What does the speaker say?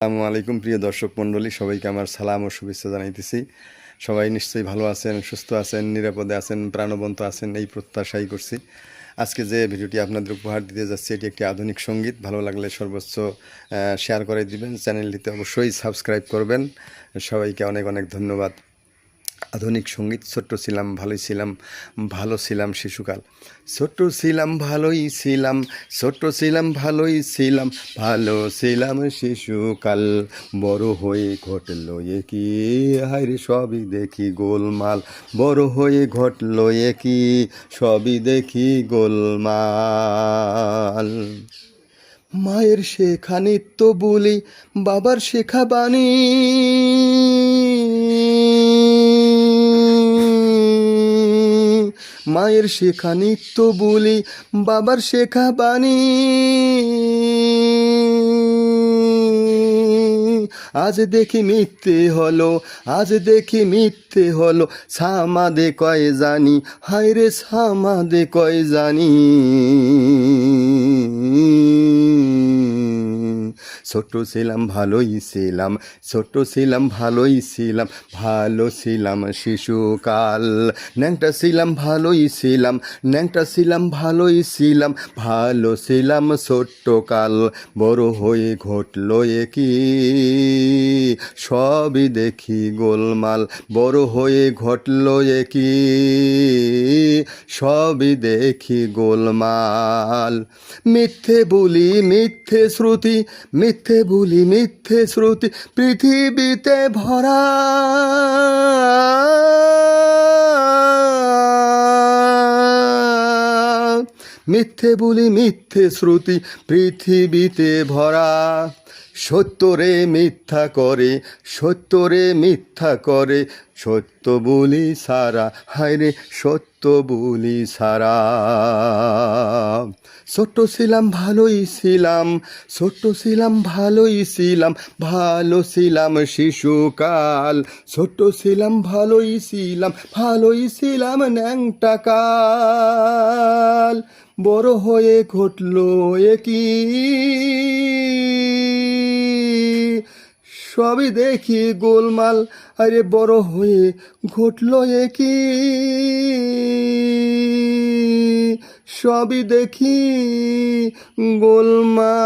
আসসালামু আলাইকুম প্রিয় দর্শক মণ্ডলী, সবাইকে আমার সালাম ও শুভেচ্ছা জানাইতেছি। সবাই নিশ্চয়ই ভালো আছেন, সুস্থ আছেন, নিরাপদে আছেন, প্রাণবন্ত আছেন, এই প্রত্যাশাই করছি। আজকে যে ভিডিওটি আপনাদের উপহার দিতে যাচ্ছি, এটি একটি আধুনিক সঙ্গীত। ভালো লাগলে সর্বোচ্চ শেয়ার করে দিবেন, চ্যানেলটিতে অবশ্যই সাবস্ক্রাইব করবেন। সবাইকে অনেক অনেক ধন্যবাদ। আধুনিক সঙ্গীত। ছোট্ট ছিলাম ভালোই ছিলাম, ভালো ছিলাম শিশুকাল। ছোট্ট ছিলাম ভালোই ছিলাম, ছোট্ট ছিলাম ভালোই ছিলাম, ভালো ছিলাম শিশুকাল। বড় হয়ে ঘটলো এ কি, হায়রে সবই দেখি গোলমাল। বড় হয়ে ঘটলো এ কি, সবই দেখি গোলমাল। মায়ের শেখা নিত্য বলি, বাবার শেখা বাণী, মায়ের শেখা নিত্য বলি, বাবার শেখা বাণী। আজ দেখি মিথ্যে হলো, আজ দেখি মিথ্যে হলো, সামাদে কয় জানি, হায়রে সামাদে কয় জানি। ছোট্ট ছিলাম ভালোই ছিলাম, ছোট্ট ছিলাম ভালোই ছিলাম, ভালো ছিলাম শিশুকাল। ন্যাংটা ছিলাম ভালোই ছিলাম, ন্যাংটা ছিলাম ভালোই ছিলাম, ভালো ছিলাম ছোট্টকাল। বড় হয়ে ঘটলো এ কি, সবই দেখি গোলমাল। বড় হয়ে ঘটলো এ কি, সবই দেখি গোলমাল। মিথ্যে বলি মিথ্যে শ্রুতি, মিথ্যে বলি মিথ্যে শ্রুতি, পৃথিবীতে ভরা। মিথ্যে বলি মিথ্যে শ্রুতি, পৃথিবীতে ভরা। সত্যরে মিথ্যা করে, সত্যরে মিথ্যা করে, সত্য বলি সারা, হায়রে সত্য বলি সারা। ছোট্ট ছিলাম ভালোই ছিলাম, ছোট্ট ছিলাম ভালোই ছিলাম, ভালো ছিলাম শিশুকাল। ছোট্ট ছিলাম ভালোই ছিলাম, ভালোই ছিলাম ন্যাংটা কাল। বড় হয়ে ঘটলো এ কি, সবই দেখি গোলমাল। আরে বড় হয়ে ঘটলো এ কি, সবই দেখি গোলমাল।